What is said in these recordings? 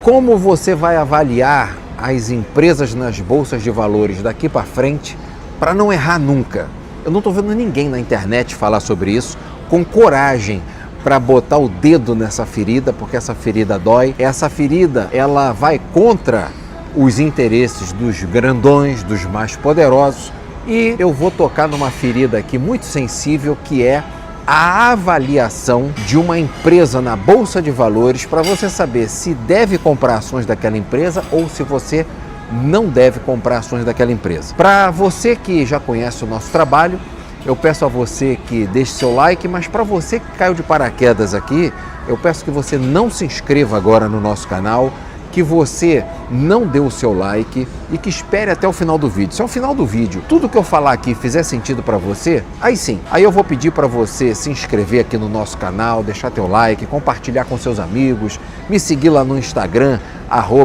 como você vai avaliar as empresas nas bolsas de valores daqui para frente para não errar nunca. Eu não estou vendo ninguém na internet falar sobre isso com coragem para botar o dedo nessa ferida, porque essa ferida dói. Essa ferida, ela vai contra os interesses dos grandões, dos mais poderosos, e eu vou tocar numa ferida aqui muito sensível, que é a avaliação de uma empresa na Bolsa de Valores para você saber se deve comprar ações daquela empresa ou se você não deve comprar ações daquela empresa. Para você que já conhece o nosso trabalho, eu peço a você que deixe seu like, mas para você que caiu de paraquedas aqui, eu peço que você não se inscreva agora no nosso canal, que você não dê o seu like e que espere até o final do vídeo. Se ao final do vídeo tudo que eu falar aqui fizer sentido para você, aí sim, aí eu vou pedir para você se inscrever aqui no nosso canal, deixar teu like, compartilhar com seus amigos, me seguir lá no Instagram,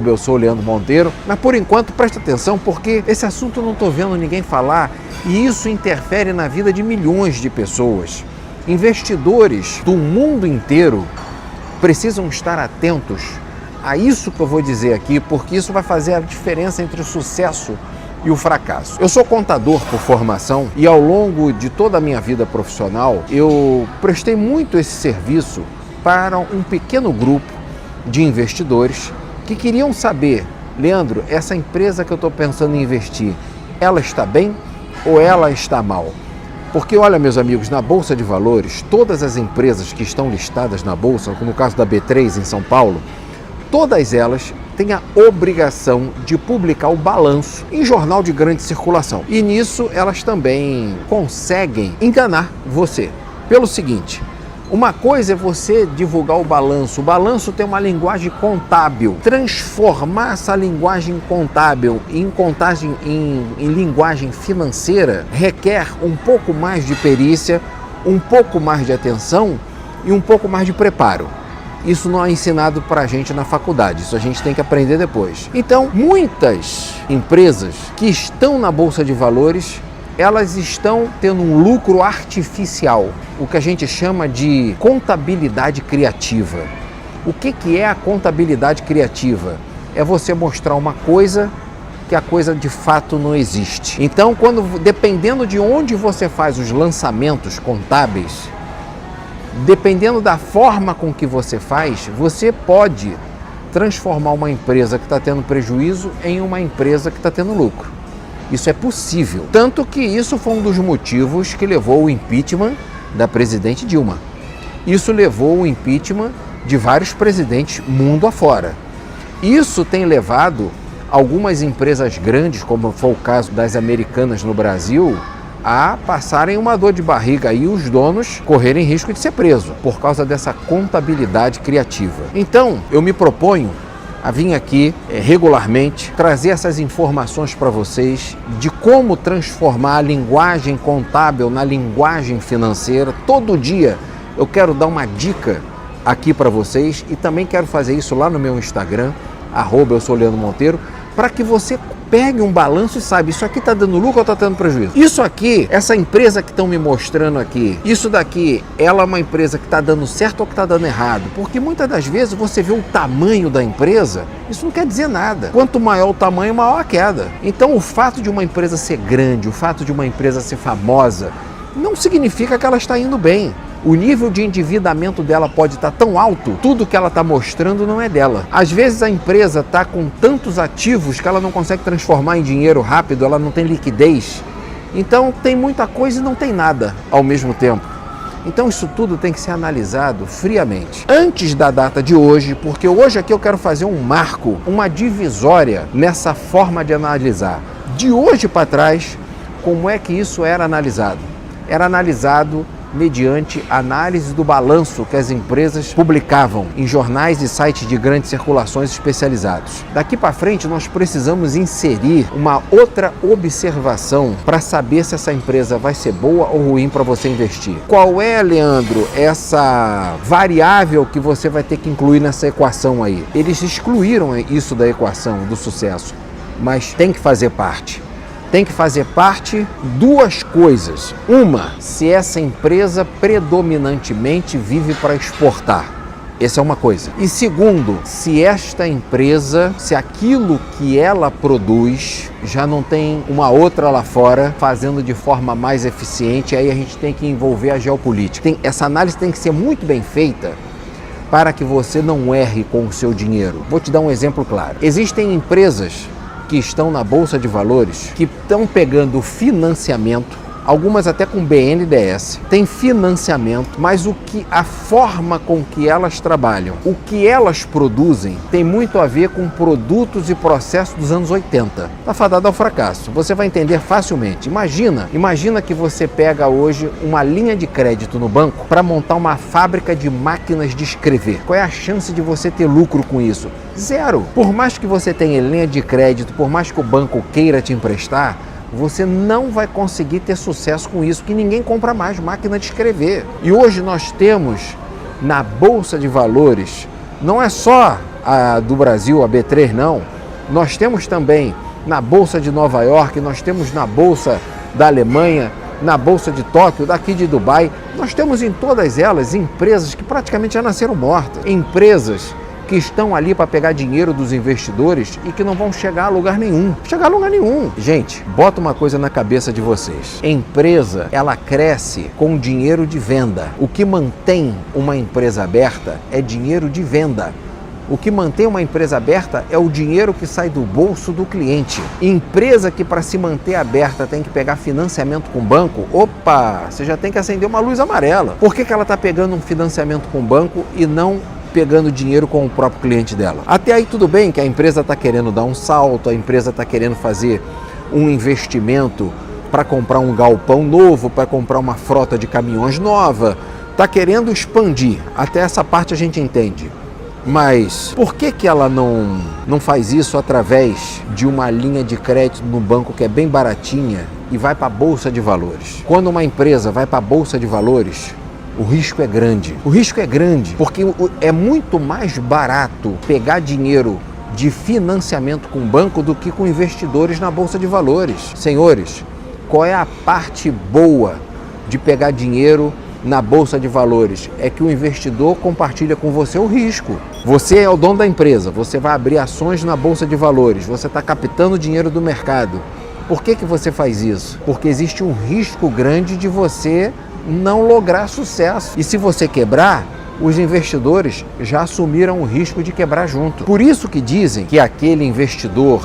@eu sou o Leandro Monteiro. Mas por enquanto presta atenção, porque esse assunto eu não estou vendo ninguém falar e isso interfere na vida de milhões de pessoas. Investidores do mundo inteiro precisam estar atentos a isso que eu vou dizer aqui, porque isso vai fazer a diferença entre o sucesso e o fracasso. Eu sou contador por formação e ao longo de toda a minha vida profissional eu prestei muito esse serviço para um pequeno grupo de investidores que queriam saber: Leandro, essa empresa que eu estou pensando em investir, ela está bem ou ela está mal? Porque olha, meus amigos, na Bolsa de Valores, todas as empresas que estão listadas na Bolsa, como no caso da B3 em São Paulo, todas elas têm a obrigação de publicar o balanço em jornal de grande circulação. E nisso elas também conseguem enganar você. Pelo seguinte, uma coisa é você divulgar o balanço tem uma linguagem contábil. Transformar essa linguagem contábil em linguagem financeira requer um pouco mais de perícia, um pouco mais de atenção e um pouco mais de preparo. Isso não é ensinado para a gente na faculdade, isso a gente tem que aprender depois. Então, muitas empresas que estão na Bolsa de Valores, elas estão tendo um lucro artificial, o que a gente chama de contabilidade criativa. O que é a contabilidade criativa? É você mostrar uma coisa que a coisa de fato não existe. Então, dependendo de onde você faz os lançamentos contábeis, dependendo da forma com que você faz, você pode transformar uma empresa que está tendo prejuízo em uma empresa que está tendo lucro. Isso é possível. Tanto que isso foi um dos motivos que levou ao impeachment da presidente Dilma. Isso levou ao impeachment de vários presidentes mundo afora. Isso tem levado algumas empresas grandes, como foi o caso das Americanas no Brasil, a passarem uma dor de barriga e os donos correrem risco de ser preso por causa dessa contabilidade criativa. Então, eu me proponho a vir aqui regularmente trazer essas informações para vocês de como transformar a linguagem contábil na linguagem financeira. Todo dia eu quero dar uma dica aqui para vocês e também quero fazer isso lá no meu Instagram, @eu sou o Leandro Monteiro, para que você pegue um balanço e saiba, isso aqui está dando lucro ou está dando prejuízo? Isso aqui, essa empresa que estão me mostrando aqui, isso daqui, ela é uma empresa que está dando certo ou que está dando errado? Porque muitas das vezes você vê o tamanho da empresa, isso não quer dizer nada. Quanto maior o tamanho, maior a queda. Então o fato de uma empresa ser grande, o fato de uma empresa ser famosa, não significa que ela está indo bem. O nível de endividamento dela pode estar tão alto, tudo que ela está mostrando não é dela. Às vezes a empresa está com tantos ativos que ela não consegue transformar em dinheiro rápido, ela não tem liquidez. Então tem muita coisa e não tem nada ao mesmo tempo. Então isso tudo tem que ser analisado friamente. Antes da data de hoje, porque hoje aqui eu quero fazer um marco, uma divisória nessa forma de analisar. De hoje para trás, como é que isso era analisado? Era analisado mediante análise do balanço que as empresas publicavam em jornais e sites de grandes circulações especializados. Daqui para frente, nós precisamos inserir uma outra observação para saber se essa empresa vai ser boa ou ruim para você investir. Qual é, Leandro, essa variável que você vai ter que incluir nessa equação aí? Eles excluíram isso da equação do sucesso, mas tem que fazer parte. Tem que fazer parte duas coisas. Uma, se essa empresa predominantemente vive para exportar. Essa é uma coisa. E segundo, se esta empresa, se aquilo que ela produz já não tem uma outra lá fora fazendo de forma mais eficiente, aí a gente tem que envolver a geopolítica. Essa análise tem que ser muito bem feita para que você não erre com o seu dinheiro. Vou te dar um exemplo claro. Existem empresas que estão na Bolsa de Valores que estão pegando financiamento, algumas até com BNDES, tem financiamento, mas a forma com que elas trabalham, o que elas produzem, tem muito a ver com produtos e processos dos anos 80. Está fadado ao fracasso. Você vai entender facilmente. Imagina que você pega hoje uma linha de crédito no banco para montar uma fábrica de máquinas de escrever. Qual é a chance de você ter lucro com isso? Zero. Por mais que você tenha linha de crédito, por mais que o banco queira te emprestar, você não vai conseguir ter sucesso com isso, que ninguém compra mais máquina de escrever. E hoje nós temos na Bolsa de Valores, não é só a do Brasil, a B3 não, nós temos também na Bolsa de Nova York, nós temos na Bolsa da Alemanha, na Bolsa de Tóquio, daqui de Dubai, nós temos em todas elas empresas que praticamente já nasceram mortas, empresas que estão ali para pegar dinheiro dos investidores e que não vão chegar a lugar nenhum. Gente, bota uma coisa na cabeça de vocês. Empresa, ela cresce com dinheiro de venda. O que mantém uma empresa aberta é dinheiro de venda. O que mantém uma empresa aberta é o dinheiro que sai do bolso do cliente. Empresa que para se manter aberta tem que pegar financiamento com o banco, opa, você já tem que acender uma luz amarela. Por que ela está pegando um financiamento com o banco e não pegando dinheiro com o próprio cliente dela? Até aí tudo bem que a empresa está querendo dar um salto, a empresa está querendo fazer um investimento para comprar um galpão novo, para comprar uma frota de caminhões nova, está querendo expandir. Até essa parte a gente entende. Mas por que ela não faz isso através de uma linha de crédito no banco que é bem baratinha e vai para a Bolsa de Valores? Quando uma empresa vai para a Bolsa de Valores, o risco é grande. O risco é grande porque é muito mais barato pegar dinheiro de financiamento com o banco do que com investidores na Bolsa de Valores. Senhores, qual é a parte boa de pegar dinheiro na Bolsa de Valores? É que o investidor compartilha com você o risco. Você é o dono da empresa, você vai abrir ações na Bolsa de Valores, você está captando dinheiro do mercado. Por que você faz isso? Porque existe um risco grande de você não lograr sucesso. E se você quebrar, os investidores já assumiram o risco de quebrar junto. Por isso que dizem que aquele investidor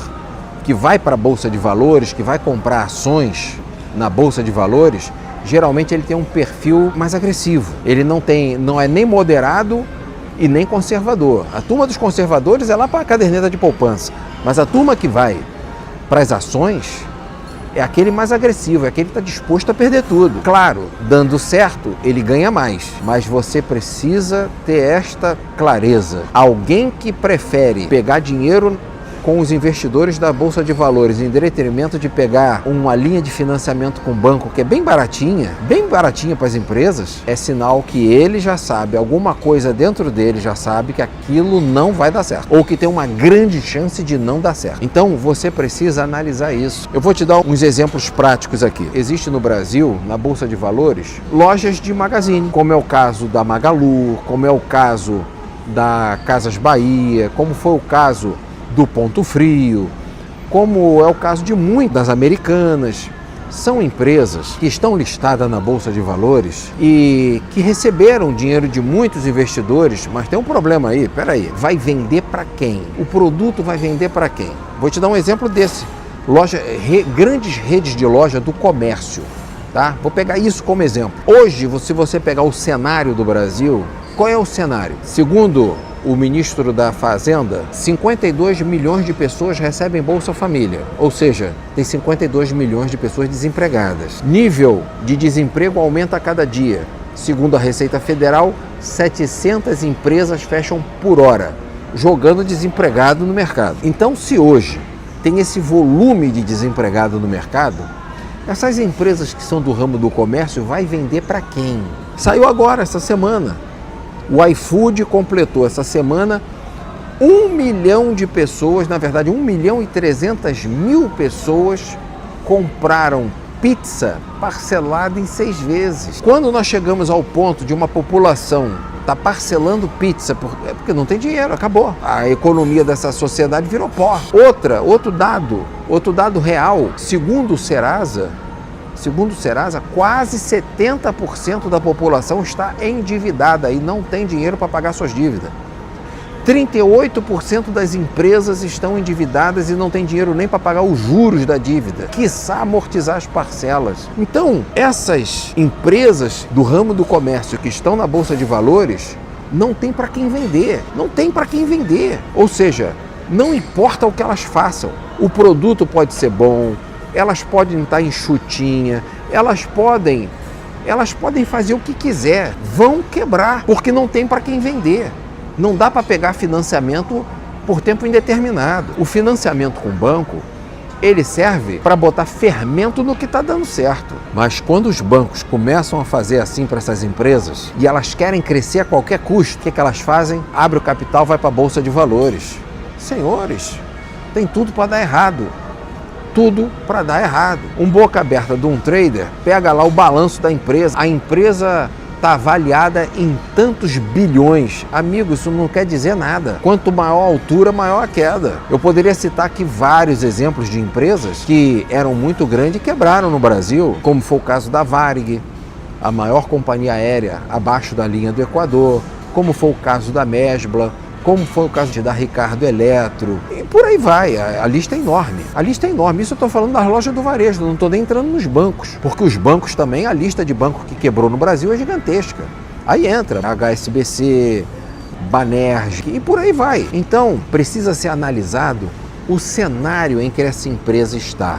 que vai para a Bolsa de Valores, que vai comprar ações na Bolsa de Valores, geralmente ele tem um perfil mais agressivo. Ele não é nem moderado e nem conservador. A turma dos conservadores é lá para a caderneta de poupança, mas a turma que vai para as ações é aquele mais agressivo, é aquele que está disposto a perder tudo. Claro, dando certo, ele ganha mais, mas você precisa ter esta clareza. Alguém que prefere pegar dinheiro com os investidores da Bolsa de Valores em detrimento de pegar uma linha de financiamento com o banco que é bem baratinha para as empresas, é sinal que ele já sabe, alguma coisa dentro dele já sabe que aquilo não vai dar certo, ou que tem uma grande chance de não dar certo. Então você precisa analisar isso. Eu vou te dar uns exemplos práticos aqui. Existe no Brasil, na Bolsa de Valores, lojas de magazine, como é o caso da Magalu, como é o caso da Casas Bahia, como foi o caso do Ponto Frio, como é o caso de muitas americanas. São empresas que estão listadas na Bolsa de Valores e que receberam dinheiro de muitos investidores, mas tem um problema aí, peraí, vai vender para quem? O produto vai vender para quem? Vou te dar um exemplo desse. Grandes redes de loja do comércio, tá? Vou pegar isso como exemplo. Hoje, se você pegar o cenário do Brasil, qual é o cenário? Segundo o ministro da Fazenda, 52 milhões de pessoas recebem Bolsa Família, ou seja, tem 52 milhões de pessoas desempregadas. Nível de desemprego aumenta a cada dia. Segundo a Receita Federal, 700 empresas fecham por hora, jogando desempregado no mercado. Então, se hoje tem esse volume de desempregado no mercado, essas empresas que são do ramo do comércio vai vender para quem? Saiu agora, essa semana. O iFood completou essa semana 1 milhão de pessoas, na verdade 1.300.000 pessoas compraram pizza parcelada em 6 vezes. Quando nós chegamos ao ponto de uma população está parcelando pizza porque não tem dinheiro, acabou. A economia dessa sociedade virou pó. Outro dado real, segundo o Serasa, quase 70% da população está endividada e não tem dinheiro para pagar suas dívidas. 38% das empresas estão endividadas e não tem dinheiro nem para pagar os juros da dívida, quiçá amortizar as parcelas. Então, essas empresas do ramo do comércio que estão na Bolsa de Valores não tem para quem vender, Ou seja, não importa o que elas façam, o produto pode ser bom, elas podem estar enxutinha, elas podem fazer o que quiser, vão quebrar, porque não tem para quem vender. Não dá para pegar financiamento por tempo indeterminado. O financiamento com o banco, ele serve para botar fermento no que está dando certo. Mas quando os bancos começam a fazer assim para essas empresas e elas querem crescer a qualquer custo, o que elas fazem? Abre o capital, vai para a Bolsa de Valores. Senhores, tem tudo para dar errado. Tudo para dar errado. Um boca aberta de um trader pega lá o balanço da empresa. A empresa está avaliada em tantos bilhões. Amigo, isso não quer dizer nada. Quanto maior a altura, maior a queda. Eu poderia citar aqui vários exemplos de empresas que eram muito grandes e quebraram no Brasil, como foi o caso da Varig, a maior companhia aérea abaixo da linha do Equador, como foi o caso da Mesbla, como foi o caso da Ricardo Eletro, e por aí vai. A lista é enorme. Isso eu estou falando das lojas do varejo, não estou nem entrando nos bancos, porque os bancos também, a lista de banco que quebrou no Brasil é gigantesca. Aí entra HSBC, Banerj e por aí vai. Então, precisa ser analisado o cenário em que essa empresa está.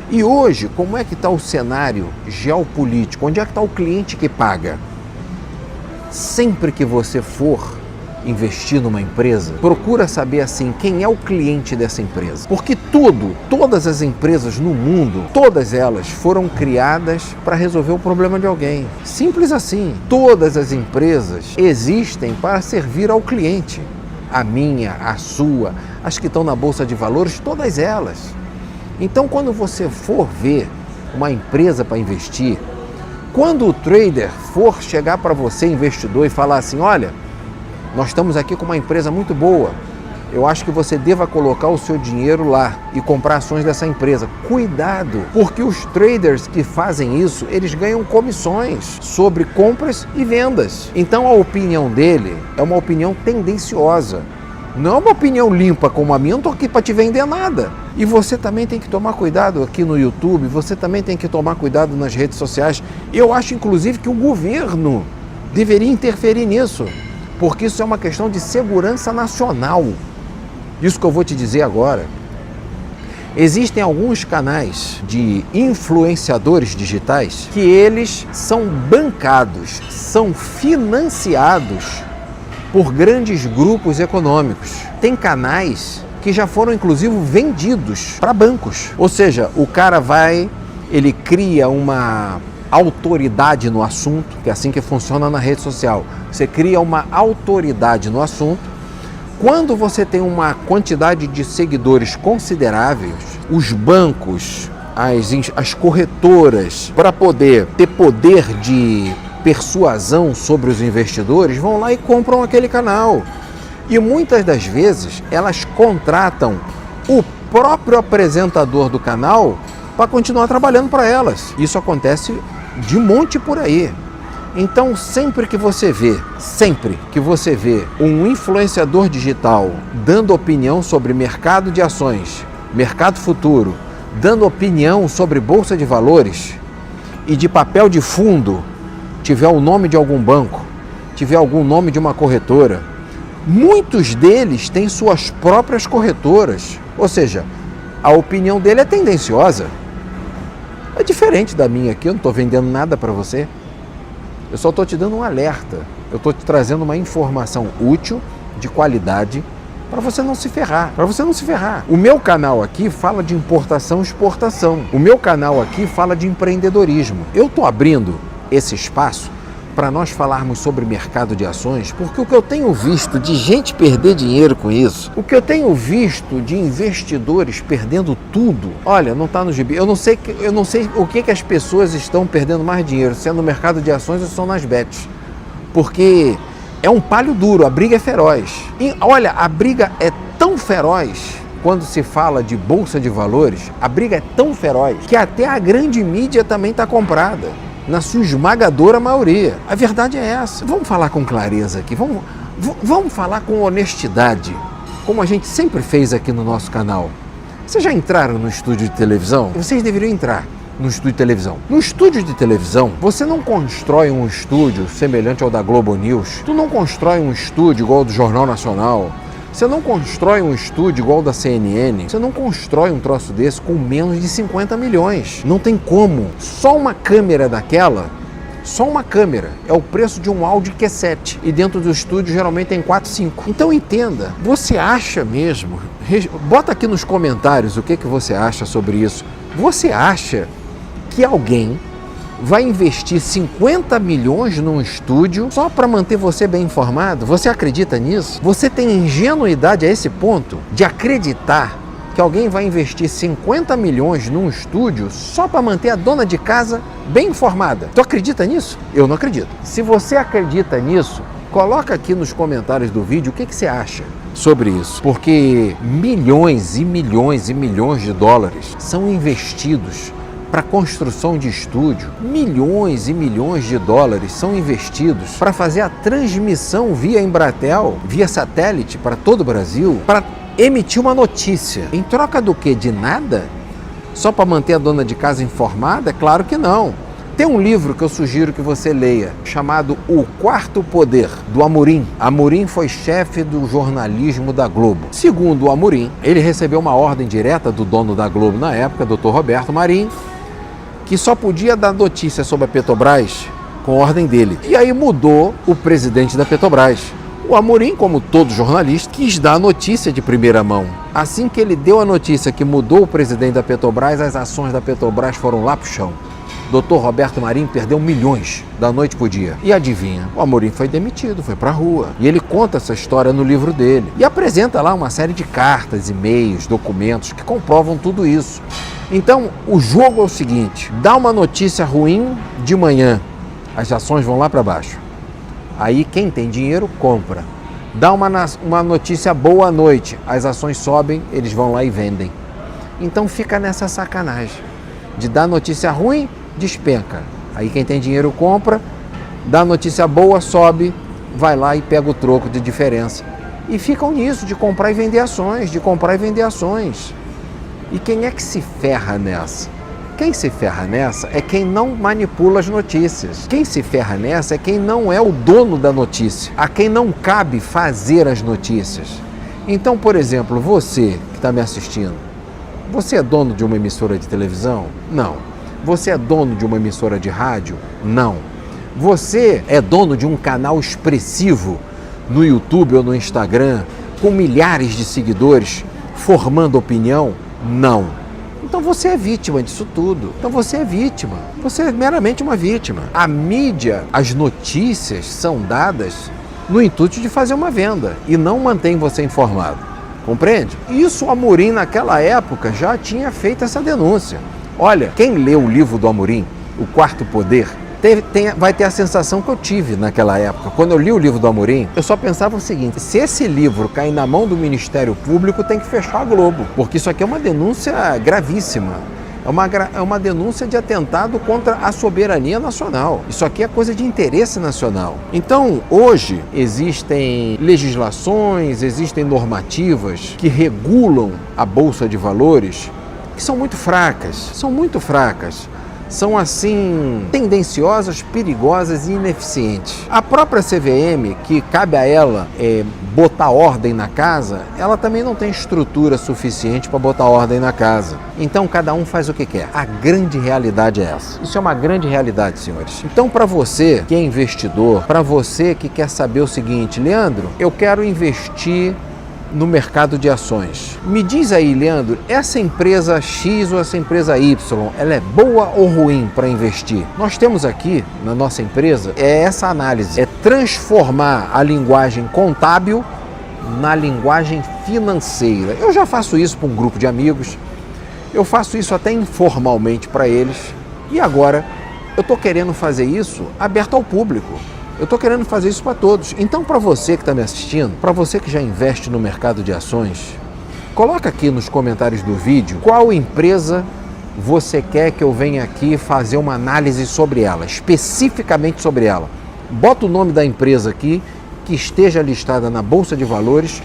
E hoje, como é que está o cenário geopolítico? Onde é que está o cliente que paga? Sempre que você for investir numa empresa, procura saber assim quem é o cliente dessa empresa. Porque todas as empresas no mundo, todas elas foram criadas para resolver o problema de alguém. Simples assim. Todas as empresas existem para servir ao cliente. A minha, a sua, as que estão na Bolsa de Valores, todas elas. Então, quando você for ver uma empresa para investir, quando o trader for chegar para você, investidor, e falar assim, olha, nós estamos aqui com uma empresa muito boa, eu acho que você deva colocar o seu dinheiro lá e comprar ações dessa empresa. Cuidado, porque os traders que fazem isso, eles ganham comissões sobre compras e vendas. Então a opinião dele é uma opinião tendenciosa. Não é uma opinião limpa como a minha, eu não estou aqui para te vender nada. E você também tem que tomar cuidado aqui no YouTube, você também tem que tomar cuidado nas redes sociais. Eu acho inclusive que o governo deveria interferir nisso, porque isso é uma questão de segurança nacional. Isso que eu vou te dizer agora. Existem alguns canais de influenciadores digitais que eles são bancados, são financiados por grandes grupos econômicos. Tem canais que já foram inclusive vendidos para bancos. Ou seja, o cara ele cria uma autoridade no assunto, que é assim que funciona na rede social. Você cria uma autoridade no assunto. Quando você tem uma quantidade de seguidores consideráveis, os bancos, as corretoras, para poder ter poder de persuasão sobre os investidores, vão lá e compram aquele canal. E muitas das vezes elas contratam o próprio apresentador do canal para continuar trabalhando para elas. Isso acontece de monte por aí. Então, sempre que você vê um influenciador digital dando opinião sobre mercado de ações, mercado futuro, dando opinião sobre bolsa de valores e de papel de fundo, tiver o nome de algum banco, tiver algum nome de uma corretora, muitos deles têm suas próprias corretoras. Ou seja, a opinião dele é tendenciosa. É diferente da minha aqui, eu não estou vendendo nada para você. Eu só estou te dando um alerta. Eu estou te trazendo uma informação útil, de qualidade, para você não se ferrar. O meu canal aqui fala de importação e exportação. O meu canal aqui fala de empreendedorismo. Eu estou abrindo esse espaço para nós falarmos sobre mercado de ações, porque o que eu tenho visto de gente perder dinheiro com isso, o que eu tenho visto de investidores perdendo tudo, olha, não está no gibi. Eu não sei o que as pessoas estão perdendo mais dinheiro, se é no mercado de ações ou são nas bets. Porque É um pálio duro, a briga é feroz. E olha, a briga é tão feroz. Quando se fala de bolsa de valores, a briga é tão feroz que até a grande mídia também está comprada, na sua esmagadora maioria. A verdade é essa. Vamos falar com clareza aqui, vamos falar com honestidade, como a gente sempre fez aqui no nosso canal. Vocês já entraram no estúdio de televisão? Vocês deveriam entrar no estúdio de televisão. No estúdio de televisão, você não constrói um estúdio semelhante ao da Globo News, tu não constrói um estúdio igual ao do Jornal Nacional, você não constrói um estúdio igual ao da CNN, você não constrói um troço desse com menos de 50 milhões. Não tem como. Só uma câmera daquela, só uma câmera, é o preço de um Audi Q7. E dentro do estúdio geralmente tem 4, 5. Então entenda, você acha mesmo, bota aqui nos comentários o que você acha sobre isso. Você acha que alguém vai investir 50 milhões num estúdio só para manter você bem informado? Você acredita nisso? Você tem ingenuidade a esse ponto de acreditar que alguém vai investir 50 milhões num estúdio só para manter a dona de casa bem informada? Tu acredita nisso? Eu não acredito. Se você acredita nisso, coloca aqui nos comentários do vídeo o que você acha sobre isso. Porque milhões e milhões e milhões de dólares são investidos para construção de estúdio, milhões e milhões de dólares são investidos para fazer a transmissão via Embratel, via satélite para todo o Brasil, para emitir uma notícia. Em troca do quê? De nada? Só para manter a dona de casa informada? Claro que não. Tem um livro que eu sugiro que você leia, chamado O Quarto Poder, do Amorim. Amorim foi chefe do jornalismo da Globo. Segundo o Amorim, ele recebeu uma ordem direta do dono da Globo na época, Dr. Roberto Marinho, que só podia dar notícia sobre a Petrobras com ordem dele. E aí mudou o presidente da Petrobras. O Amorim, como todo jornalista, quis dar a notícia de primeira mão. Assim que ele deu a notícia que mudou o presidente da Petrobras, as ações da Petrobras foram lá pro chão. Dr. Roberto Marinho perdeu milhões da noite pro dia. E adivinha, o Amorim foi demitido, foi pra rua. E ele conta essa história no livro dele. E apresenta lá uma série de cartas, e-mails, documentos que comprovam tudo isso. Então, o jogo é o seguinte: dá uma notícia ruim de manhã, as ações vão lá para baixo. Aí quem tem dinheiro compra. Dá uma notícia boa à noite, as ações sobem, eles vão lá e vendem. Então fica nessa sacanagem de dar notícia ruim, despenca. Aí quem tem dinheiro compra, dá notícia boa, sobe, vai lá e pega o troco de diferença. E ficam nisso, de comprar e vender ações, de comprar e vender ações. E quem é que se ferra nessa? Quem se ferra nessa é quem não manipula as notícias. Quem se ferra nessa é quem não é o dono da notícia, a quem não cabe fazer as notícias. Então, por exemplo, você que está me assistindo, você é dono de uma emissora de televisão? Não. Você é dono de uma emissora de rádio? Não. Você é dono de um canal expressivo no YouTube ou no Instagram, com milhares de seguidores, formando opinião? Não. Então você é vítima disso tudo. Então você é vítima. Você é meramente uma vítima. A mídia, as notícias são dadas no intuito de fazer uma venda e não mantém você informado. Compreende? Isso o Amorim naquela época já tinha feito essa denúncia. Olha, quem lê o livro do Amorim, O Quarto Poder, vai ter a sensação que eu tive naquela época. Quando eu li o livro do Amorim, eu só pensava o seguinte: se esse livro cair na mão do Ministério Público, tem que fechar a Globo, porque isso aqui é uma denúncia gravíssima. É uma denúncia de atentado contra a soberania nacional. Isso aqui é coisa de interesse nacional. Então, hoje, existem legislações, existem normativas que regulam a Bolsa de Valores que são muito fracas, São, assim, tendenciosas, perigosas e ineficientes. A própria CVM, que cabe a ela botar ordem na casa, ela também não tem estrutura suficiente para botar ordem na casa. Então, cada um faz o que quer. A grande realidade é essa. Isso é uma grande realidade, senhores. Então, para você que é investidor, para você que quer saber o seguinte: Leandro, eu quero investir no mercado de ações. Me diz aí, Leandro, essa empresa X ou essa empresa Y, ela é boa ou ruim para investir? Nós temos aqui na nossa empresa essa análise, é transformar a linguagem contábil na linguagem financeira. Eu já faço isso para um grupo de amigos, eu faço isso até informalmente para eles, e agora eu estou querendo fazer isso aberto ao público. Eu estou querendo fazer isso para todos. Então, para você que está me assistindo, para você que já investe no mercado de ações, coloca aqui nos comentários do vídeo qual empresa você quer que eu venha aqui fazer uma análise sobre ela, especificamente sobre ela. Bota o nome da empresa aqui, que esteja listada na Bolsa de Valores,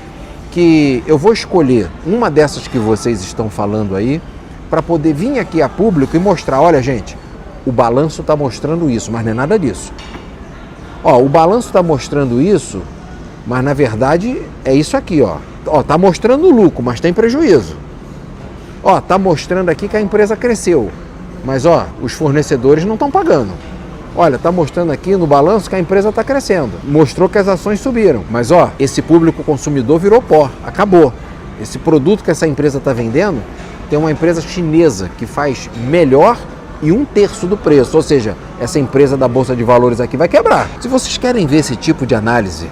que eu vou escolher uma dessas que vocês estão falando aí, para poder vir aqui a público e mostrar, olha gente, o balanço está mostrando isso, mas não é nada disso. Ó, o balanço está mostrando isso, mas na verdade é isso aqui, ó. Ó, tá mostrando lucro, mas tem prejuízo. Ó, tá mostrando aqui que a empresa cresceu, mas ó, os fornecedores não estão pagando. Olha, tá mostrando aqui no balanço que a empresa está crescendo. Mostrou que as ações subiram, mas ó, esse público consumidor virou pó, acabou. Esse produto que essa empresa está vendendo, tem uma empresa chinesa que faz melhor e 1/3 do preço, ou seja, essa empresa da Bolsa de Valores aqui vai quebrar. Se vocês querem ver esse tipo de análise,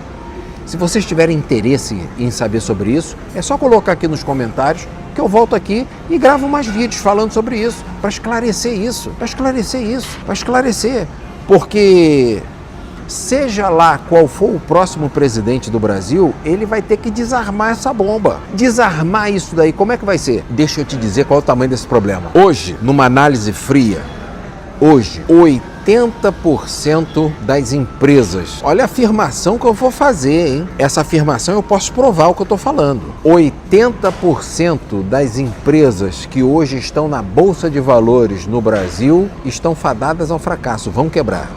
se vocês tiverem interesse em saber sobre isso, é só colocar aqui nos comentários que eu volto aqui e gravo mais vídeos falando sobre isso, para esclarecer isso, para esclarecer, porque seja lá qual for o próximo presidente do Brasil, ele vai ter que desarmar essa bomba. Desarmar isso daí, como é que vai ser? Deixa eu te dizer qual é o tamanho desse problema. Hoje, numa análise fria, 80% das empresas, olha a afirmação que eu vou fazer, hein? Essa afirmação eu posso provar o que eu estou falando. 80% das empresas que hoje estão na Bolsa de Valores no Brasil estão fadadas ao fracasso, vão quebrar.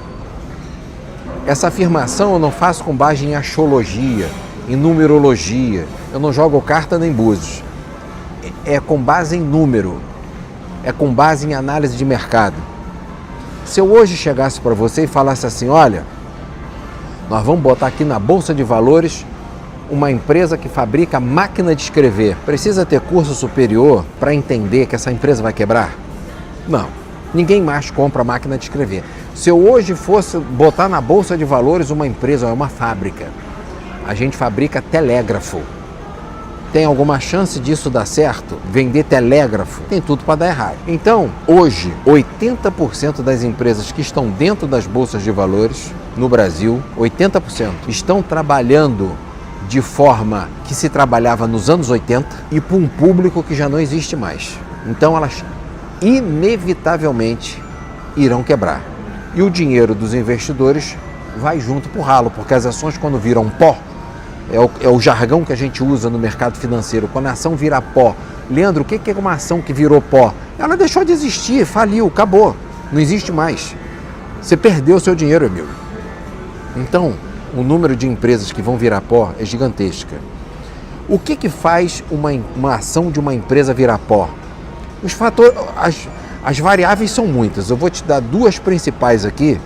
Essa afirmação eu não faço com base em astrologia, em numerologia, eu não jogo carta nem búzios. É com base em número, é com base em análise de mercado. Se eu hoje chegasse para você e falasse assim, olha, nós vamos botar aqui na Bolsa de Valores uma empresa que fabrica máquina de escrever. Precisa ter curso superior para entender que essa empresa vai quebrar? Não, ninguém mais compra máquina de escrever. Se eu hoje fosse botar na Bolsa de Valores uma empresa, uma fábrica, a gente fabrica telégrafo. Tem alguma chance disso dar certo? Vender telégrafo? Tem tudo para dar errado. Então, hoje, 80% das empresas que estão dentro das bolsas de valores no Brasil, 80%, estão trabalhando de forma que se trabalhava nos anos 80 e para um público que já não existe mais. Então, elas inevitavelmente irão quebrar. E o dinheiro dos investidores vai junto pro ralo, porque as ações, quando viram pó, é o jargão que a gente usa no mercado financeiro, quando a ação vira pó. Leandro, o que é uma ação que virou pó? Ela deixou de existir, faliu, acabou, não existe mais. Você perdeu o seu dinheiro, amigo. Então, o número de empresas que vão virar pó é gigantesca. O que faz uma ação de uma empresa virar pó? Os fatores, as variáveis são muitas. Eu vou te dar duas principais aqui,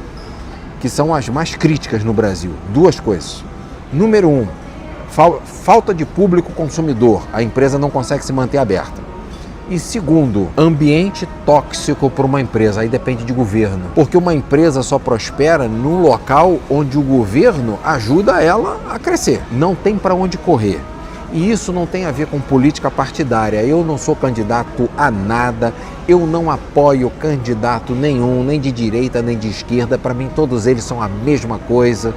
que são as mais críticas no Brasil. Duas coisas. Número 1, falta de público consumidor. A empresa não consegue se manter aberta. E segundo, ambiente tóxico para uma empresa. Aí depende de governo. Porque uma empresa só prospera no local onde o governo ajuda ela a crescer. Não tem para onde correr. E isso não tem a ver com política partidária. Eu não sou candidato a nada, eu não apoio candidato nenhum, nem de direita, nem de esquerda. Para mim, todos eles são a mesma coisa.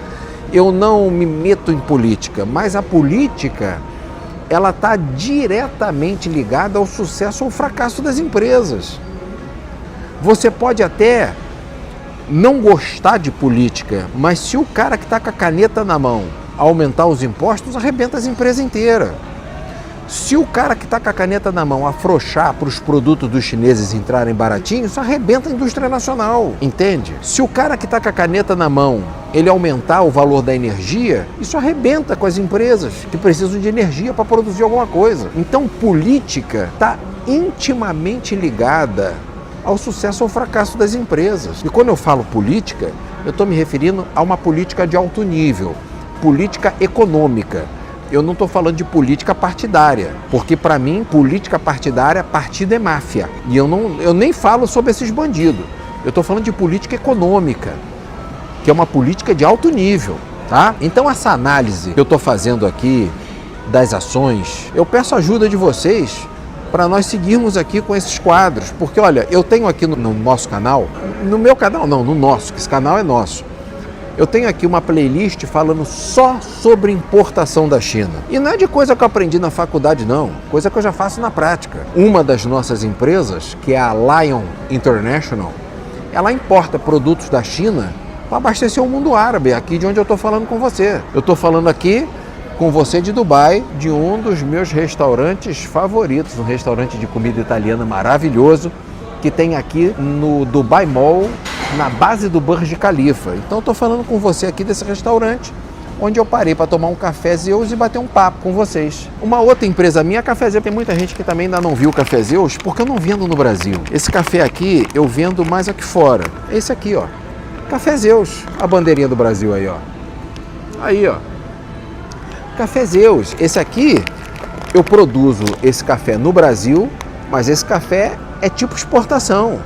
Eu não me meto em política, mas a política, ela está diretamente ligada ao sucesso ou fracasso das empresas. Você pode até não gostar de política, mas se o cara que está com a caneta na mão aumentar os impostos, arrebenta as empresas inteiras. Se o cara que está com a caneta na mão afrouxar para os produtos dos chineses entrarem baratinhos, isso arrebenta a indústria nacional, entende? Se o cara que está com a caneta na mão, ele aumentar o valor da energia, isso arrebenta com as empresas que precisam de energia para produzir alguma coisa. Então, política está intimamente ligada ao sucesso ou fracasso das empresas. E quando eu falo política, eu estou me referindo a uma política de alto nível, política econômica. Eu não estou falando de política partidária, porque para mim, política partidária, partido é máfia. E eu nem falo sobre esses bandidos. Eu estou falando de política econômica, que é uma política de alto nível, tá? Então essa análise que eu estou fazendo aqui das ações, eu peço ajuda de vocês para nós seguirmos aqui com esses quadros. Porque olha, eu tenho aqui no nosso canal, no meu canal não, no nosso, que esse canal é nosso. Eu tenho aqui uma playlist falando só sobre importação da China. E não é de coisa que eu aprendi na faculdade, não. Coisa que eu já faço na prática. Uma das nossas empresas, que é a Lion International, ela importa produtos da China para abastecer o mundo árabe, aqui de onde eu estou falando com você. Eu estou falando aqui com você de Dubai, de um dos meus restaurantes favoritos, um restaurante de comida italiana maravilhoso, que tem aqui no Dubai Mall, na base do Burj Khalifa. Então eu estou falando com você aqui desse restaurante, onde eu parei para tomar um café Zeus e bater um papo com vocês. Uma outra empresa minha, a Café Zeus, tem muita gente que também ainda não viu o Café Zeus, porque eu não vendo no Brasil. Esse café aqui eu vendo mais aqui fora. Esse aqui, ó, Café Zeus, a bandeirinha do Brasil aí, ó. Aí, ó, Café Zeus. Esse aqui, eu produzo esse café no Brasil, mas esse café é tipo exportação.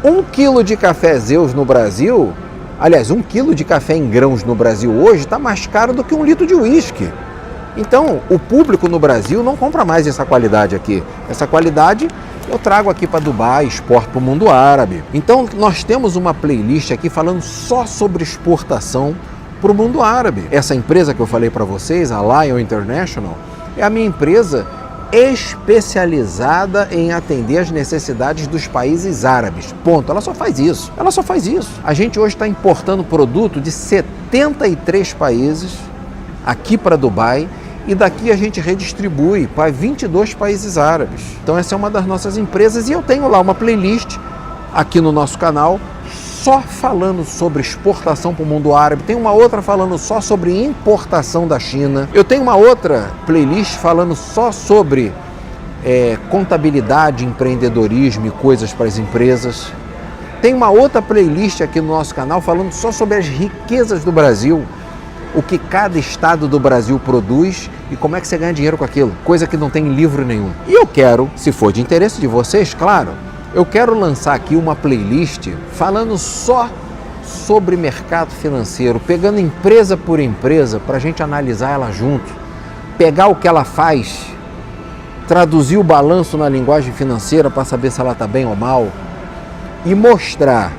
1 quilo de Café Zeus no Brasil, aliás, 1 quilo de café em grãos no Brasil hoje está mais caro do que 1 litro de uísque. Então, o público no Brasil não compra mais essa qualidade aqui. Essa qualidade eu trago aqui para Dubai, exporto para o mundo árabe. Então, nós temos uma playlist aqui falando só sobre exportação para o mundo árabe. Essa empresa que eu falei para vocês, a Lion International, é a minha empresa especializada em atender as necessidades dos países árabes. Ponto. Ela só faz isso. Ela só faz isso. A gente hoje está importando produto de 73 países aqui para Dubai e daqui a gente redistribui para 22 países árabes. Então essa é uma das nossas empresas e eu tenho lá uma playlist aqui no nosso canal só falando sobre exportação para o mundo árabe, tem uma outra falando só sobre importação da China, eu tenho uma outra playlist falando só sobre contabilidade, empreendedorismo e coisas para as empresas, tem uma outra playlist aqui no nosso canal falando só sobre as riquezas do Brasil, o que cada estado do Brasil produz e como é que você ganha dinheiro com aquilo, coisa que não tem em livro nenhum. E eu quero, se for de interesse de vocês, claro, eu quero lançar aqui uma playlist falando só sobre mercado financeiro, pegando empresa por empresa para a gente analisar ela junto, pegar o que ela faz, traduzir o balanço na linguagem financeira para saber se ela está bem ou mal e mostrar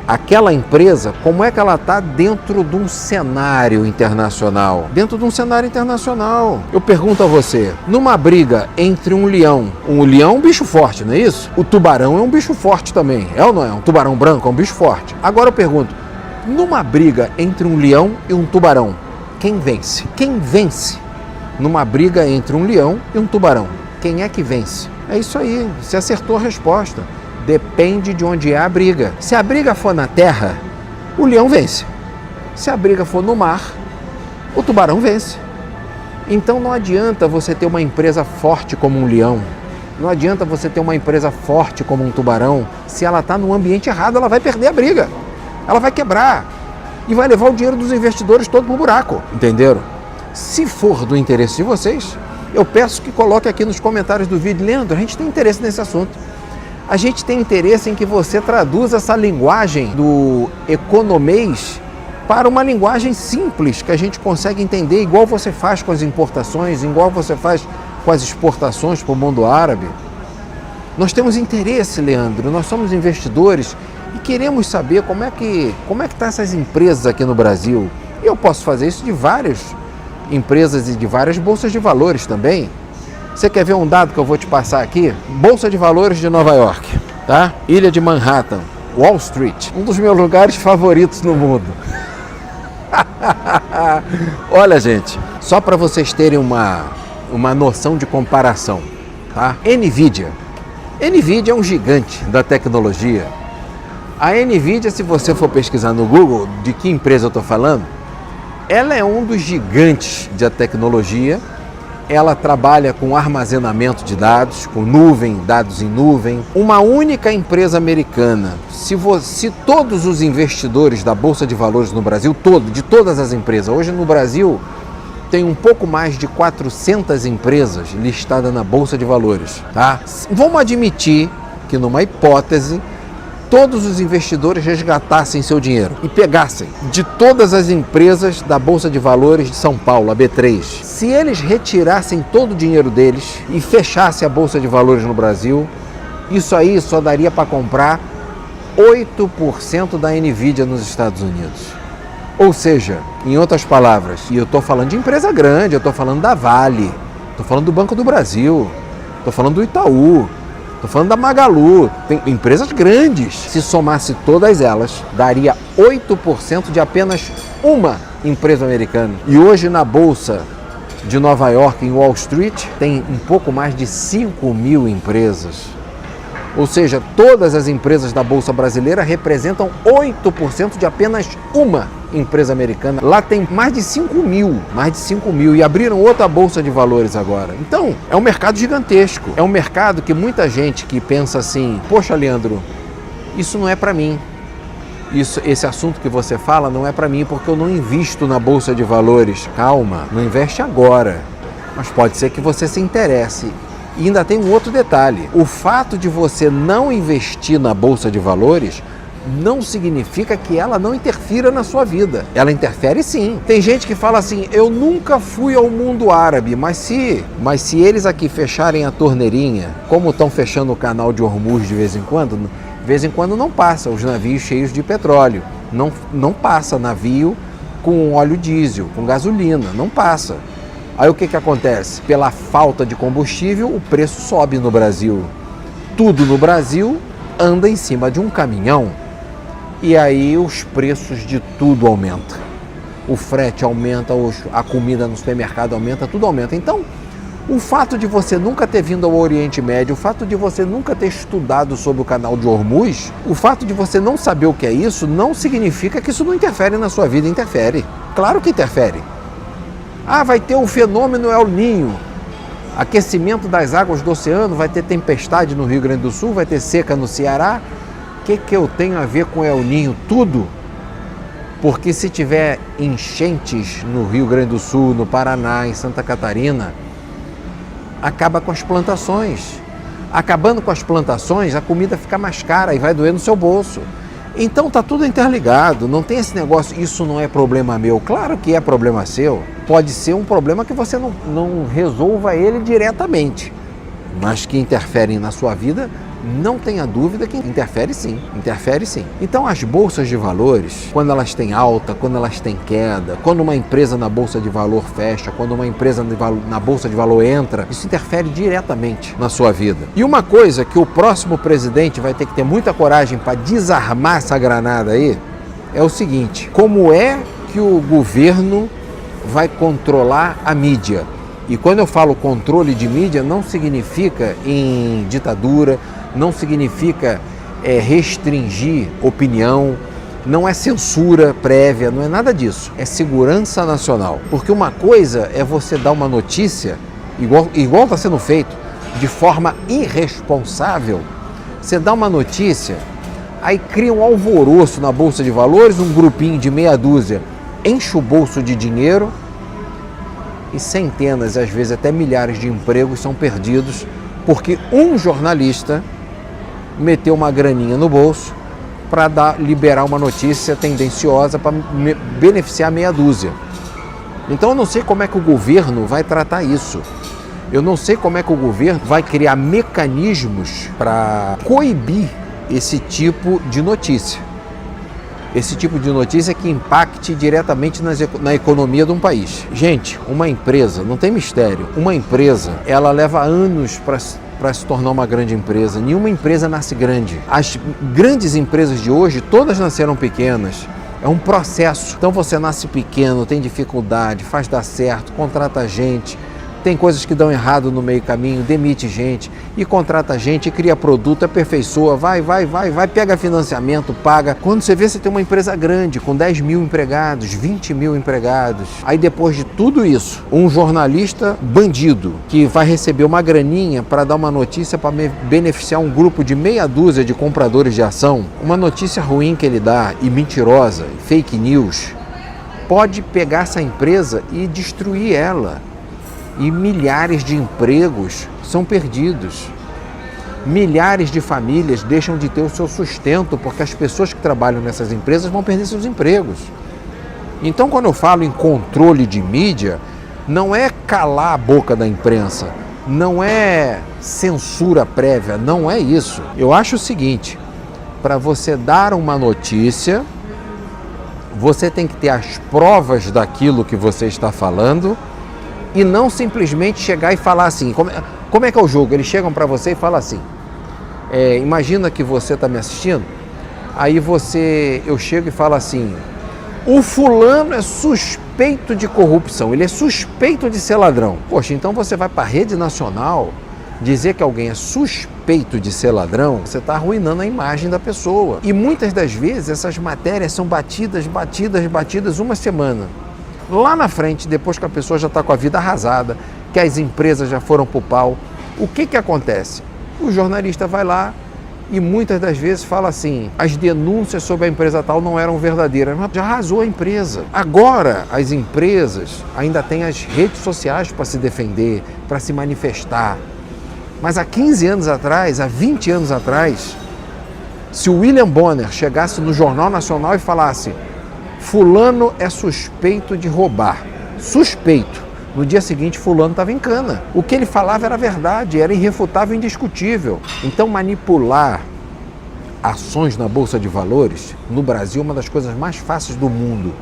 aquela empresa como é que ela está dentro de um cenário internacional. Dentro de um cenário internacional. Eu pergunto a você, numa briga entre um leão é um bicho forte, não é isso? O tubarão é um bicho forte também, é ou não é? Um tubarão branco é um bicho forte. Agora eu pergunto, numa briga entre um leão e um tubarão, quem vence? Quem vence numa briga entre um leão e um tubarão? Quem é que vence? É isso aí, você acertou a resposta. Depende de onde é a briga. Se a briga for na terra, o leão vence. Se a briga for no mar, o tubarão vence. Então não adianta você ter uma empresa forte como um leão. Não adianta você ter uma empresa forte como um tubarão. Se ela está no ambiente errado, ela vai perder a briga. Ela vai quebrar. E vai levar o dinheiro dos investidores todo pro buraco. Entenderam? Se for do interesse de vocês, eu peço que coloque aqui nos comentários do vídeo. Leandro, a gente tem interesse nesse assunto. A gente tem interesse em que você traduza essa linguagem do economês para uma linguagem simples, que a gente consegue entender, igual você faz com as importações, igual você faz com as exportações para o mundo árabe. Nós temos interesse, Leandro, nós somos investidores e queremos saber como é que estão essas empresas aqui no Brasil. E eu posso fazer isso de várias empresas e de várias bolsas de valores também. Você quer ver um dado que eu vou te passar aqui? Bolsa de Valores de Nova York, tá? Ilha de Manhattan, Wall Street, um dos meus lugares favoritos no mundo. Olha, gente, só para vocês terem uma noção de comparação, tá? NVIDIA é um gigante da tecnologia. A NVIDIA, se você for pesquisar no Google de que empresa eu estou falando, ela é um dos gigantes da tecnologia. Ela trabalha com armazenamento de dados, com nuvem, dados em nuvem. Uma única empresa americana, se todos os investidores da Bolsa de Valores no Brasil, de todas as empresas, hoje no Brasil tem um pouco mais de 400 empresas listadas na Bolsa de Valores, tá? Vamos admitir que numa hipótese, todos os investidores resgatassem seu dinheiro e pegassem de todas as empresas da Bolsa de Valores de São Paulo, a B3. Se eles retirassem todo o dinheiro deles e fechassem a Bolsa de Valores no Brasil, isso aí só daria para comprar 8% da NVIDIA nos Estados Unidos. Ou seja, em outras palavras, e eu estou falando de empresa grande, eu estou falando da Vale, estou falando do Banco do Brasil, estou falando do Itaú, estou falando da Magalu, tem empresas grandes. Se somasse todas elas, daria 8% de apenas uma empresa americana. E hoje na Bolsa de Nova York, em Wall Street, tem um pouco mais de 5.000 empresas. Ou seja, todas as empresas da Bolsa Brasileira representam 8% de apenas uma empresa americana. Lá tem mais de 5.000, e abriram outra Bolsa de Valores agora. Então, é um mercado gigantesco. É um mercado que muita gente que pensa assim, poxa, Leandro, isso não é para mim. Esse assunto que você fala não é para mim porque eu não invisto na Bolsa de Valores. Calma, não investe agora, mas pode ser que você se interesse. E ainda tem um outro detalhe, o fato de você não investir na Bolsa de Valores não significa que ela não interfira na sua vida. Ela interfere sim. Tem gente que fala assim, eu nunca fui ao mundo árabe, mas se eles aqui fecharem a torneirinha, como estão fechando o canal de Hormuz de vez em quando não passa os navios cheios de petróleo, não passa navio com óleo diesel, com gasolina, não passa. Aí o que acontece? Pela falta de combustível, o preço sobe no Brasil. Tudo no Brasil anda em cima de um caminhão. E aí os preços de tudo aumentam. O frete aumenta, a comida no supermercado aumenta, tudo aumenta. Então, o fato de você nunca ter vindo ao Oriente Médio, o fato de você nunca ter estudado sobre o canal de Hormuz, o fato de você não saber o que é isso, não significa que isso não interfere na sua vida. Interfere. Claro que interfere. Ah, vai ter o fenômeno El Niño, aquecimento das águas do oceano, vai ter tempestade no Rio Grande do Sul, vai ter seca no Ceará. O que eu tenho a ver com El Niño? Tudo. Porque se tiver enchentes no Rio Grande do Sul, no Paraná, em Santa Catarina, acaba com as plantações. Acabando com as plantações, a comida fica mais cara e vai doer no seu bolso. Então tá tudo interligado, não tem esse negócio, isso não é problema meu. Claro que é problema seu, pode ser um problema que você não resolva ele diretamente, mas que interferem na sua vida, não tenha dúvida que interfere sim. Então as bolsas de valores, quando elas têm alta, quando elas têm queda, quando uma empresa na bolsa de valor fecha, quando uma empresa na bolsa de valor entra, isso interfere diretamente na sua vida. E uma coisa que o próximo presidente vai ter que ter muita coragem para desarmar essa granada aí, é o seguinte, como é que o governo vai controlar a mídia? E quando eu falo controle de mídia, não significa em ditadura, não significa restringir opinião, não é censura prévia, não é nada disso. É segurança nacional. Porque uma coisa é você dar uma notícia, igual está sendo feito, de forma irresponsável. Você dá uma notícia, aí cria um alvoroço na Bolsa de Valores, um grupinho de meia dúzia enche o bolso de dinheiro e centenas, às vezes até milhares de empregos são perdidos porque um jornalista meteu uma graninha no bolso para liberar uma notícia tendenciosa para beneficiar meia dúzia. Então eu não sei como é que o governo vai tratar isso. Eu não sei como é que o governo vai criar mecanismos para coibir esse tipo de notícia. Esse tipo de notícia que impacte diretamente na economia de um país. Gente, uma empresa, não tem mistério, uma empresa, ela leva anos para se tornar uma grande empresa. Nenhuma empresa nasce grande. As grandes empresas de hoje, todas nasceram pequenas. É um processo. Então você nasce pequeno, tem dificuldade, faz dar certo, contrata gente, tem coisas que dão errado no meio caminho, demite gente e contrata gente, cria produto, aperfeiçoa, vai, pega financiamento, paga. Quando você vê, você tem uma empresa grande, com 10 mil empregados, 20 mil empregados. Aí depois de tudo isso, um jornalista bandido que vai receber uma graninha para dar uma notícia para beneficiar um grupo de meia dúzia de compradores de ação, uma notícia ruim que ele dá e mentirosa, fake news, pode pegar essa empresa e destruir ela. E milhares de empregos são perdidos. Milhares de famílias deixam de ter o seu sustento porque as pessoas que trabalham nessas empresas vão perder seus empregos. Então, quando eu falo em controle de mídia, não é calar a boca da imprensa, não é censura prévia, não é isso. Eu acho o seguinte, para você dar uma notícia, você tem que ter as provas daquilo que você está falando e não simplesmente chegar e falar assim. Como é que é o jogo? Eles chegam para você e falam assim, imagina que você está me assistindo, aí eu chego e falo assim, o fulano é suspeito de corrupção, ele é suspeito de ser ladrão. Poxa, então você vai para a rede nacional dizer que alguém é suspeito de ser ladrão, você está arruinando a imagem da pessoa. E muitas das vezes essas matérias são batidas uma semana. Lá na frente, depois que a pessoa já está com a vida arrasada, que as empresas já foram para o pau, o que acontece? O jornalista vai lá e muitas das vezes fala assim, as denúncias sobre a empresa tal não eram verdadeiras, mas já arrasou a empresa. Agora as empresas ainda têm as redes sociais para se defender, para se manifestar. Mas há 15 anos atrás, há 20 anos atrás, se o William Bonner chegasse no Jornal Nacional e falasse fulano é suspeito de roubar, suspeito, no dia seguinte fulano estava em cana. O que ele falava era verdade, era irrefutável e indiscutível. Então manipular ações na Bolsa de Valores, no Brasil, é uma das coisas mais fáceis do mundo.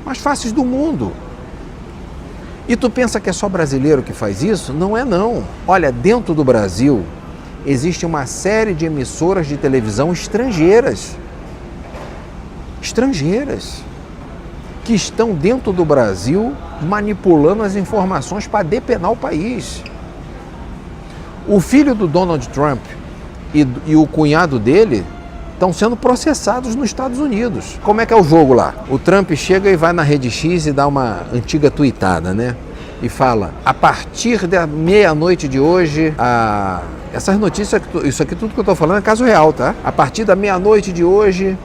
Mais fáceis do mundo. E tu pensa que é só brasileiro que faz isso? Não é não. Olha, dentro do Brasil existe uma série de emissoras de televisão estrangeiras. Que estão dentro do Brasil manipulando as informações para depenar o país. O filho do Donald Trump e o cunhado dele estão sendo processados nos Estados Unidos. Como é que é o jogo lá? O Trump chega e vai na Rede X e dá uma antiga tuitada, né? E fala, a partir da meia-noite de hoje, essas notícias, isso aqui tudo que eu estou falando é caso real, tá? A partir da meia-noite de hoje,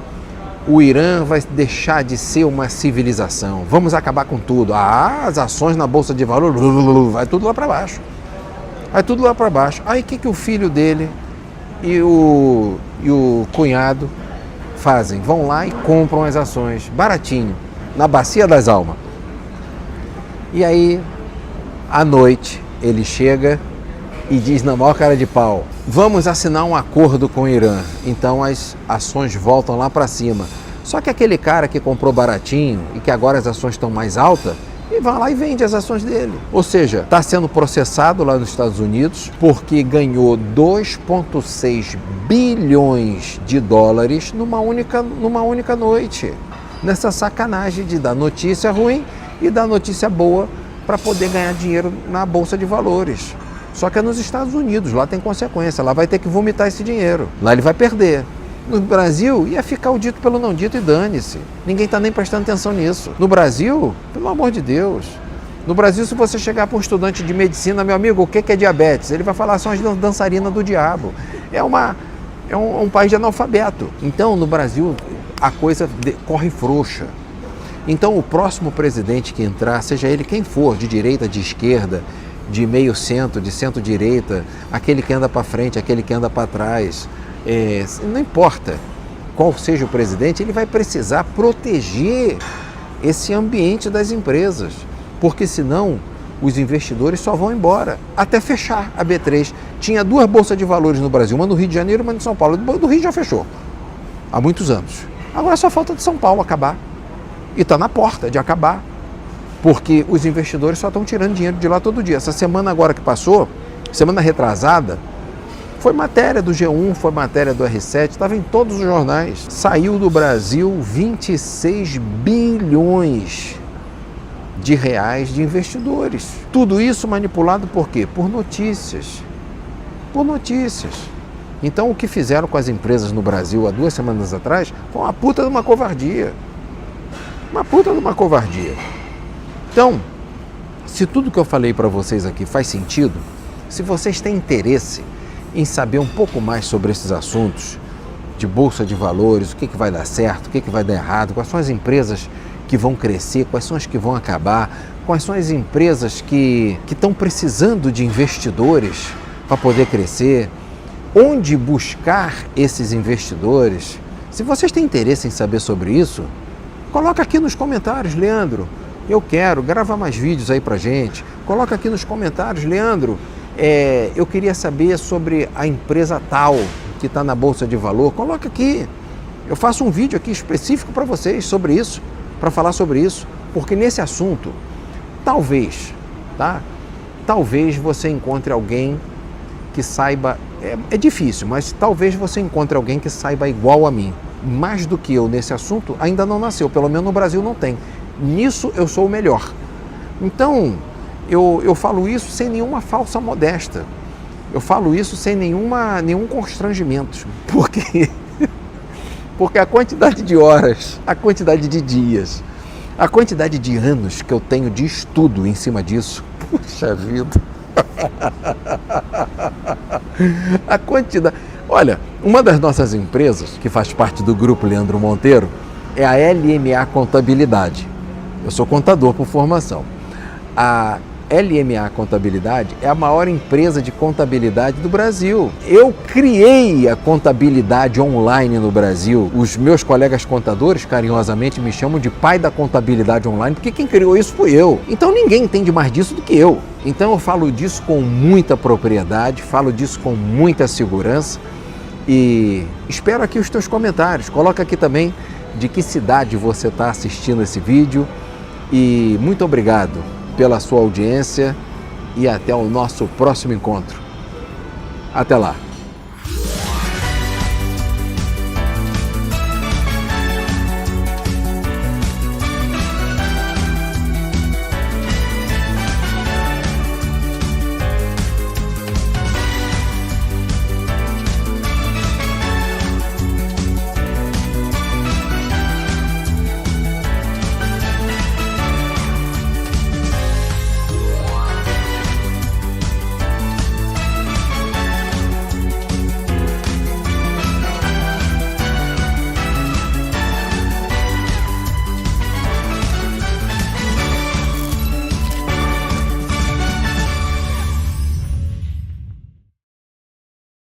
o Irã vai deixar de ser uma civilização. Vamos acabar com tudo. As ações na Bolsa de Valores, vai tudo lá para baixo. Vai tudo lá para baixo. Aí o que o filho dele e o cunhado fazem? Vão lá e compram as ações, baratinho, na Bacia das Almas. E aí, à noite, ele chega e diz na maior cara de pau, vamos assinar um acordo com o Irã. Então as ações voltam lá para cima. Só que aquele cara que comprou baratinho e que agora as ações estão mais altas, ele vai lá e vende as ações dele. Ou seja, está sendo processado lá nos Estados Unidos porque ganhou 2,6 bilhões de dólares numa única noite. Nessa sacanagem de dar notícia ruim e dar notícia boa para poder ganhar dinheiro na Bolsa de Valores. Só que é nos Estados Unidos, lá tem consequência, lá vai ter que vomitar esse dinheiro, lá ele vai perder. No Brasil, ia ficar o dito pelo não dito e dane-se. Ninguém está nem prestando atenção nisso. No Brasil, pelo amor de Deus. No Brasil, se você chegar para um estudante de medicina, meu amigo, o que é diabetes? Ele vai falar, são as dançarinas do diabo. É um país de analfabeto. Então, no Brasil, a coisa corre frouxa. Então, o próximo presidente que entrar, seja ele quem for, de direita, de esquerda, de meio centro, de centro-direita, aquele que anda para frente, aquele que anda para trás, não importa qual seja o presidente, ele vai precisar proteger esse ambiente das empresas, porque senão os investidores só vão embora, até fechar a B3. Tinha 2 bolsas de valores no Brasil, uma no Rio de Janeiro e uma em São Paulo. Do Rio já fechou, há muitos anos. Agora só falta de São Paulo acabar, e está na porta de acabar, porque os investidores só estão tirando dinheiro de lá todo dia. Essa semana agora que passou, semana retrasada, foi matéria do G1, foi matéria do R7, estava em todos os jornais. Saiu do Brasil 26 bilhões de reais de investidores. Tudo isso manipulado por quê? Por notícias. Por notícias. Então o que fizeram com as empresas no Brasil há 2 semanas atrás foi uma puta de uma covardia. Uma puta de uma covardia. Então, se tudo que eu falei para vocês aqui faz sentido, se vocês têm interesse em saber um pouco mais sobre esses assuntos de bolsa de valores, o que vai dar certo, o que vai dar errado, quais são as empresas que vão crescer, quais são as que vão acabar, quais são as empresas que estão precisando de investidores para poder crescer, onde buscar esses investidores. Se vocês têm interesse em saber sobre isso, coloca aqui nos comentários, Leandro, eu quero, grava mais vídeos aí pra gente. Coloca aqui nos comentários, Leandro, eu queria saber sobre a empresa tal que está na Bolsa de Valor. Coloca aqui. Eu faço um vídeo aqui específico para vocês sobre isso, para falar sobre isso, porque nesse assunto, talvez, tá? Talvez você encontre alguém que saiba, é difícil, mas talvez você encontre alguém que saiba igual a mim. Mais do que eu nesse assunto, ainda não nasceu, pelo menos no Brasil não tem. Nisso eu sou o melhor. Então, eu falo isso sem nenhuma falsa modéstia. Eu falo isso sem nenhum constrangimento, porque a quantidade de horas, a quantidade de dias, a quantidade de anos que eu tenho de estudo em cima disso, puxa vida, a quantidade... Olha, uma das nossas empresas, que faz parte do Grupo Leandro Monteiro, é a LMA Contabilidade. Eu sou contador por formação. A LMA Contabilidade é a maior empresa de contabilidade do Brasil. Eu criei a contabilidade online no Brasil. Os meus colegas contadores carinhosamente me chamam de pai da contabilidade online, porque quem criou isso fui eu. Então ninguém entende mais disso do que eu. Então eu falo disso com muita propriedade, falo disso com muita segurança e espero aqui os teus comentários. Coloca aqui também de que cidade você está assistindo esse vídeo e muito obrigado pela sua audiência e até o nosso próximo encontro. Até lá!